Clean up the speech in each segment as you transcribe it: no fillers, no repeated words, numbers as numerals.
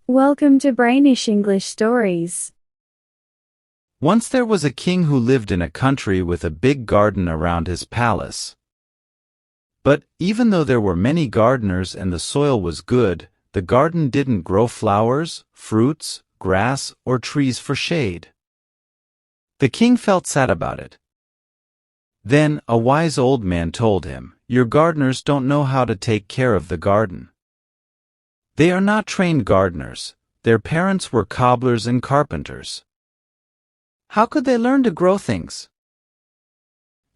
Welcome to Brainish English Stories. Once there was a king who lived in a country with a big garden around his palace. But even though there were many gardeners and the soil was good, the garden didn't grow flowers, fruits, grass, or trees for shade. The king felt sad about it. Then a wise old man told him, "Your gardeners don't know how to take care of the garden. They are not trained gardeners. Their parents were cobblers and carpenters. How could they learn to grow things?"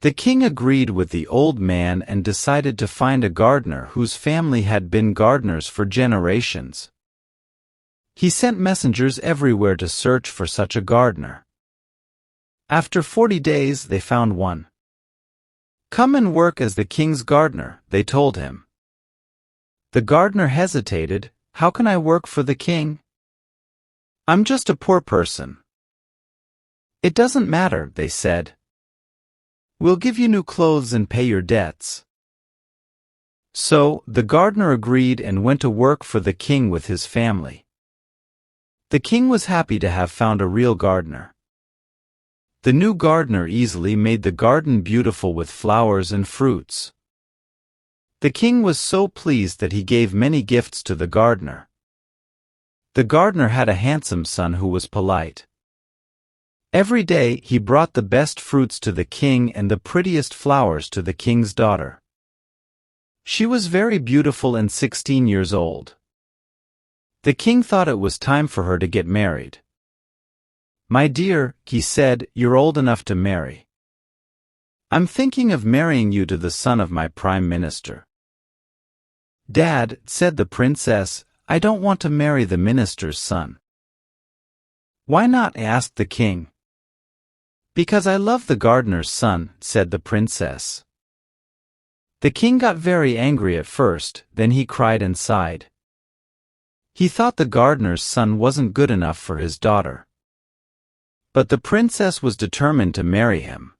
The king agreed with the old man and decided to find a gardener whose family had been gardeners for generations. He sent messengers everywhere to search for such a gardener. After 40 days, they found one. "Come and work as the king's gardener," they told him. The gardener hesitated. "How can I work for the king? I'm just a poor person." "It doesn't matter," they said. "We'll give you new clothes and pay your debts." So, the gardener agreed and went to work for the king with his family. The king was happy to have found a real gardener. The new gardener easily made the garden beautiful with flowers and fruits. The king was so pleased that he gave many gifts to the gardener. The gardener had a handsome son who was polite. Every day he brought the best fruits to the king and the prettiest flowers to the king's daughter. She was very beautiful and 16 years old. The king thought it was time for her to get married. "My dear," he said, "you're old enough to marry. I'm thinking of marrying you to the son of my prime minister." "Dad," said the princess, "I don't want to marry the minister's son." "Why not?" asked the king. "Because I love the gardener's son," said the princess. The king got very angry at first, then he cried and sighed. He thought the gardener's son wasn't good enough for his daughter. But the princess was determined to marry him.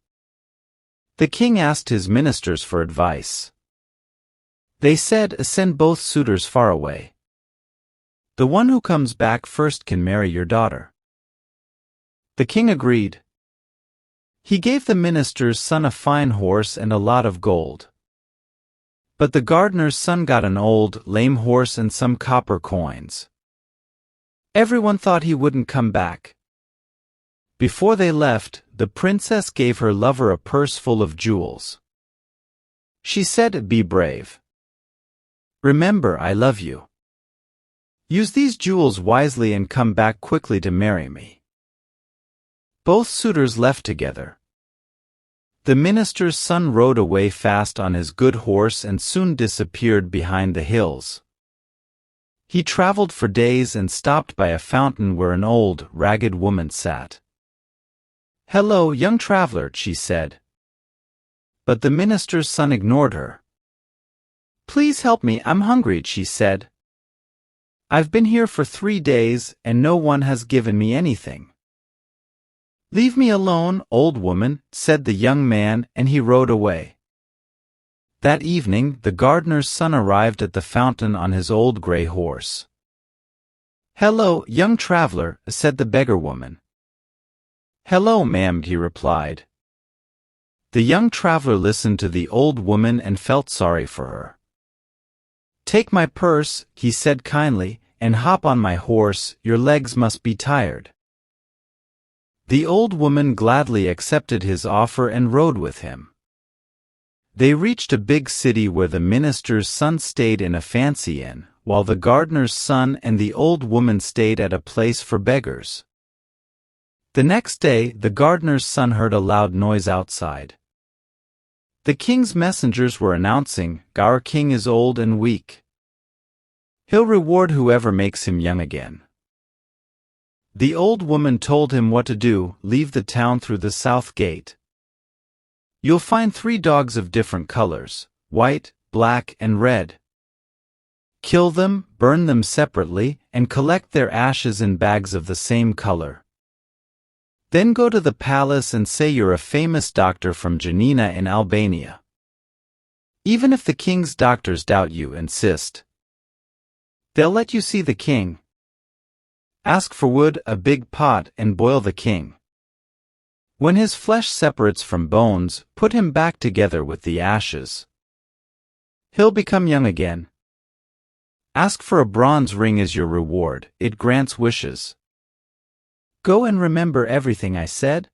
The king asked his ministers for advice. They said, "Send both suitors far away. The one who comes back first can marry your daughter." The king agreed. He gave the minister's son a fine horse and a lot of gold. But the gardener's son got an old, lame horse and some copper coins. Everyone thought he wouldn't come back. Before they left, the princess gave her lover a purse full of jewels. She said, "Be brave. Remember, I love you. Use these jewels wisely and come back quickly to marry me." Both suitors left together. The minister's son rode away fast on his good horse and soon disappeared behind the hills. He traveled for days and stopped by a fountain where an old, ragged woman sat. "Hello, young traveler," she said. But the minister's son ignored her. "Please help me, I'm hungry," she said. "I've been here for 3 days, and no one has given me anything." "Leave me alone, old woman," said the young man, and he rode away. That evening, the gardener's son arrived at the fountain on his old gray horse. "Hello, young traveler," said the beggar woman. "Hello, ma'am," he replied. The young traveler listened to the old woman and felt sorry for her. "Take my purse," he said kindly, "and hop on my horse, your legs must be tired." The old woman gladly accepted his offer and rode with him. They reached a big city where the minister's son stayed in a fancy inn, while the gardener's son and the old woman stayed at a place for beggars. The next day, the gardener's son heard a loud noise outside. The king's messengers were announcing, "Our king is old and weak. He'll reward whoever makes him young again." The old woman told him what to do: leave the town through the south gate. You'll find 3 dogs of different colors, white, black, and red. Kill them, burn them separately, and collect their ashes in bags of the same color. Then go to the palace and say you're a famous doctor from Janina in Albania. Even if the king's doctors doubt you, insist. They'll let you see the king. Ask for wood, a big pot, and boil the king. When his flesh separates from bones, put him back together with the ashes. He'll become young again. Ask for a bronze ring as your reward, it grants wishes. Go and remember everything I said.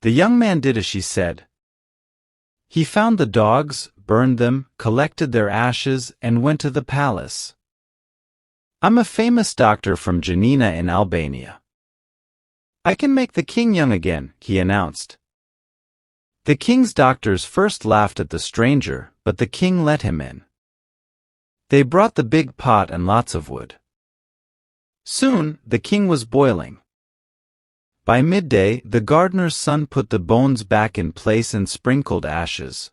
The young man did as she said. He found the dogs, burned them, collected their ashes, and went to the palace. I'm a famous doctor from Janina in Albania. I can make the king young again, he announced. The king's doctors first laughed at the stranger, but the king let him in. They brought the big pot and lots of wood. Soon, the king was boiling. By midday, the gardener's son put the bones back in place and sprinkled ashes.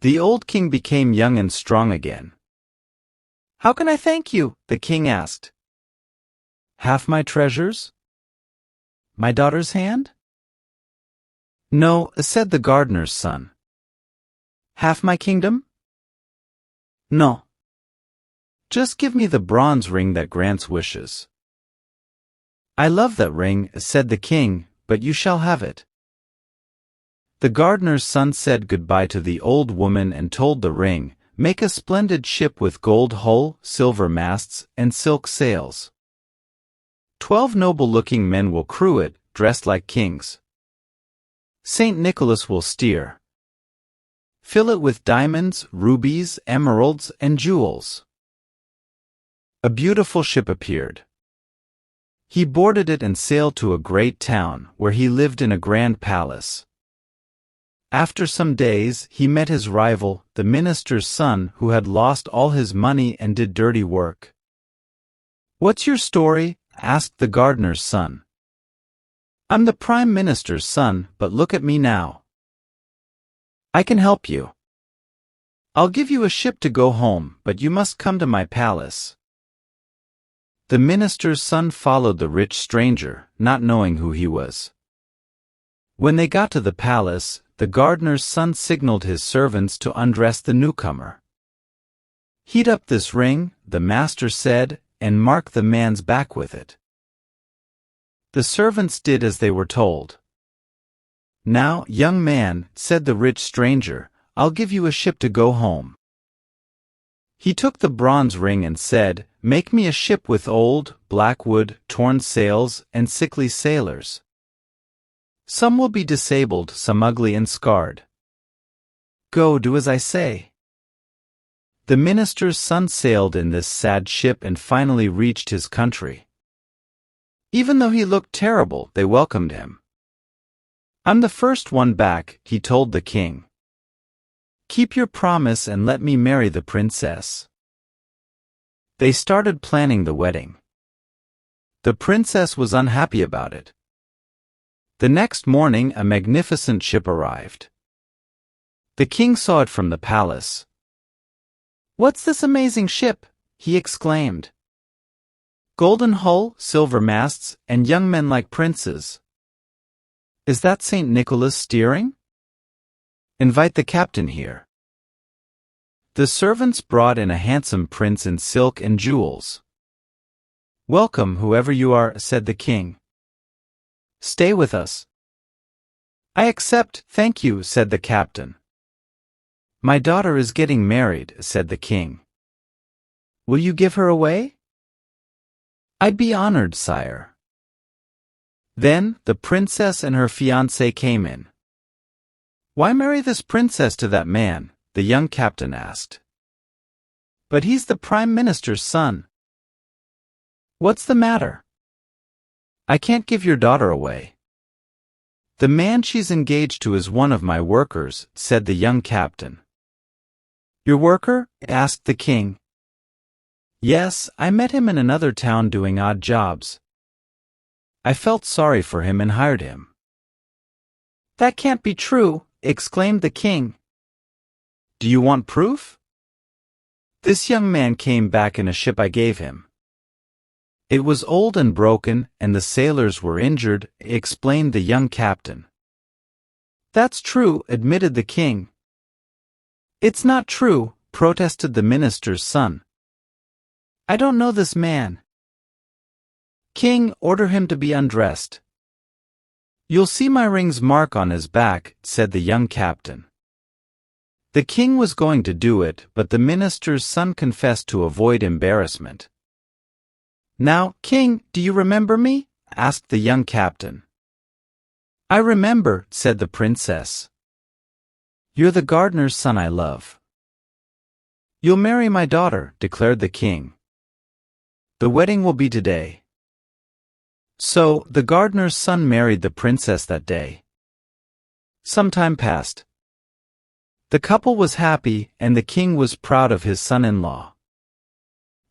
The old king became young and strong again. How can I thank you? The king asked. Half my treasures? My daughter's hand? No, said the gardener's son. Half my kingdom? No. Just give me the bronze ring that grants wishes. I love that ring, said the king, but you shall have it. The gardener's son said goodbye to the old woman and told the ring, make a splendid ship with gold hull, silver masts, and silk sails. 12 noble-looking men will crew it, dressed like kings. Saint Nicholas will steer. Fill it with diamonds, rubies, emeralds, and jewels. A beautiful ship appeared. He boarded it and sailed to a great town, where he lived in a grand palace. After some days, he met his rival, the minister's son, who had lost all his money and did dirty work. What's your story? Asked the gardener's son. I'm the prime minister's son, but look at me now. I can help you. I'll give you a ship to go home, but you must come to my palace. The minister's son followed the rich stranger, not knowing who he was. When they got to the palace, the gardener's son signaled his servants to undress the newcomer. Heat up this ring, the master said, and mark the man's back with it. The servants did as they were told. Now, young man, said the rich stranger, I'll give you a ship to go home. He took the bronze ring and said, make me a ship with old, black wood, torn sails, and sickly sailors. Some will be disabled, some ugly and scarred. Go, do as I say. The minister's son sailed in this sad ship and finally reached his country. Even though he looked terrible, they welcomed him. I'm the first one back, he told the king. Keep your promise and let me marry the princess. They started planning the wedding. The princess was unhappy about it. The next morning, a magnificent ship arrived. The king saw it from the palace. What's this amazing ship? He exclaimed. Golden hull, silver masts, and young men like princes. Is that Saint Nicholas steering? Invite the captain here. The servants brought in a handsome prince in silk and jewels. Welcome, whoever you are, said the king. Stay with us. I accept, thank you, said the captain. My daughter is getting married, said the king. Will you give her away? I'd be honored, sire. Then, the princess and her fiancé came in. Why marry this princess to that man? The young captain asked. But he's the prime minister's son. What's the matter? I can't give your daughter away. The man she's engaged to is one of my workers, said the young captain. Your worker? Asked the king. Yes, I met him in another town doing odd jobs. I felt sorry for him and hired him. That can't be true, exclaimed the king. Do you want proof? This young man came back in a ship I gave him. It was old and broken, and the sailors were injured, explained the young captain. That's true, admitted the king. It's not true, protested the minister's son. I don't know this man. King, order him to be undressed. You'll see my ring's mark on his back, said the young captain. The king was going to do it, but the minister's son confessed to avoid embarrassment. Now, King, do you remember me? Asked the young captain. I remember, said the princess. You're the gardener's son I love. You'll marry my daughter, declared the king. The wedding will be today. So, the gardener's son married the princess that day. Some time passed. The couple was happy, and the king was proud of his son-in-law.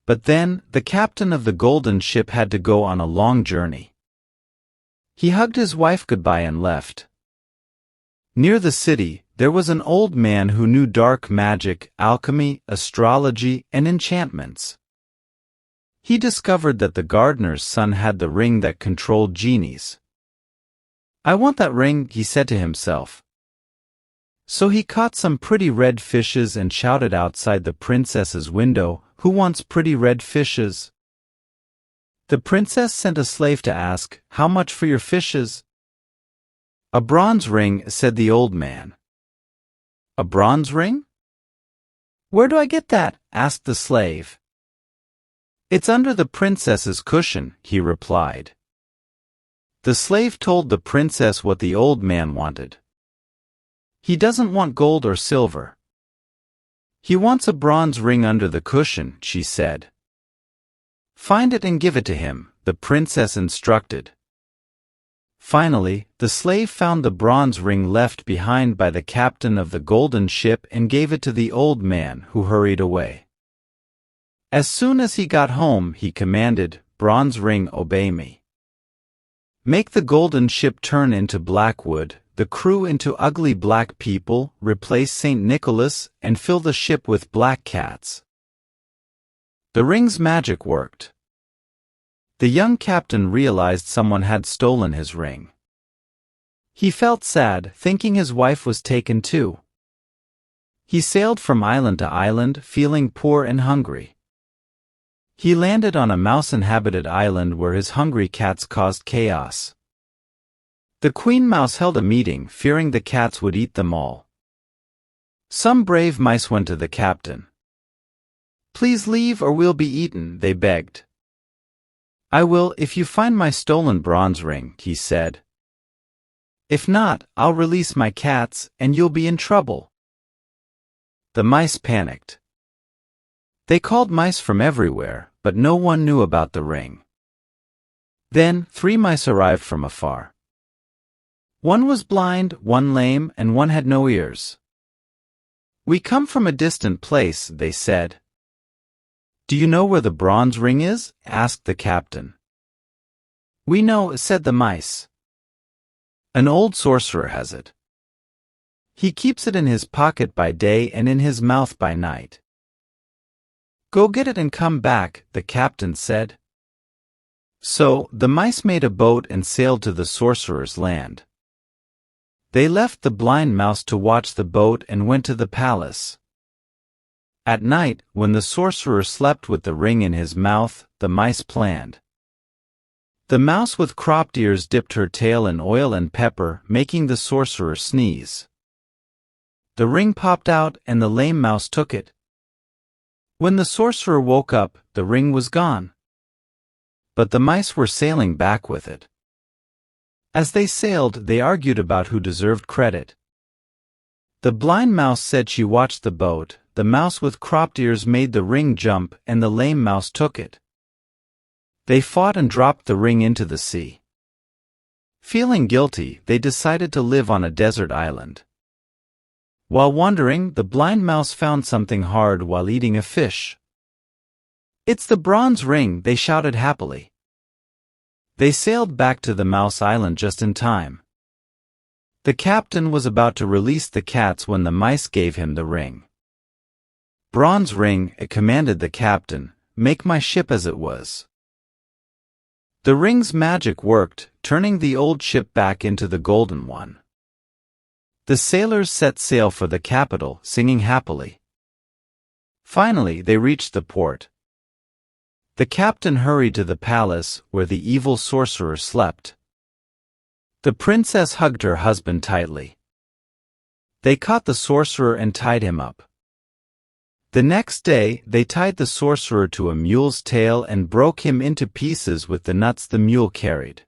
But then, the captain of the golden ship had to go on a long journey. He hugged his wife goodbye and left. Near the city, there was an old man who knew dark magic, alchemy, astrology, and enchantments. He discovered that the gardener's son had the ring that controlled genies. I want that ring, he said to himself. So he caught some pretty red fishes and shouted outside the princess's window, "Who wants pretty red fishes?" The princess sent a slave to ask, "How much for your fishes?" "A bronze ring," said the old man. "A bronze ring? Where do I get that?" asked the slave. "It's under the princess's cushion," he replied. The slave told the princess what the old man wanted. He doesn't want gold or silver. He wants a bronze ring under the cushion, she said. Find it and give it to him, the princess instructed. Finally, the slave found the bronze ring left behind by the captain of the golden ship and gave it to the old man, who hurried away. As soon as he got home, he commanded, "Bronze ring, obey me. Make the golden ship turn into black wood, the crew into ugly black people, replace St. Nicholas, and fill the ship with black cats." The ring's magic worked. The young captain realized someone had stolen his ring. He felt sad, thinking his wife was taken too. He sailed from island to island, feeling poor and hungry. He landed on a mouse-inhabited island where his hungry cats caused chaos. The queen mouse held a meeting, fearing the cats would eat them all. Some brave mice went to the captain. "Please leave or we'll be eaten," they begged. "I will if you find my stolen bronze ring," he said. "If not, I'll release my cats, and you'll be in trouble." The mice panicked. They called mice from everywhere, but no one knew about the ring. Then 3 mice arrived from afar. One was blind, one lame, and one had no ears. "We come from a distant place," they said. "Do you know where the bronze ring is?" asked the captain. "We know," said the mice. "An old sorcerer has it. He keeps it in his pocket by day and in his mouth by night." "Go get it and come back," the captain said. So, the mice made a boat and sailed to the sorcerer's land. They left the blind mouse to watch the boat and went to the palace. At night, when the sorcerer slept with the ring in his mouth, the mice planned. The mouse with cropped ears dipped her tail in oil and pepper, making the sorcerer sneeze. The ring popped out and the lame mouse took it. When the sorcerer woke up, the ring was gone. But the mice were sailing back with it. As they sailed, they argued about who deserved credit. The blind mouse said she watched the boat, the mouse with cropped ears made the ring jump, and the lame mouse took it. They fought and dropped the ring into the sea. Feeling guilty, they decided to live on a desert island. While wandering, the blind mouse found something hard while eating a fish. "It's the bronze ring," they shouted happily. They sailed back to the mouse island just in time. The captain was about to release the cats when the mice gave him the ring. "Bronze ring," it commanded the captain, "make my ship as it was." The ring's magic worked, turning the old ship back into the golden one. The sailors set sail for the capital, singing happily. Finally, they reached the port. The captain hurried to the palace where the evil sorcerer slept. The princess hugged her husband tightly. They caught the sorcerer and tied him up. The next day, they tied the sorcerer to a mule's tail and broke him into pieces with the nuts the mule carried.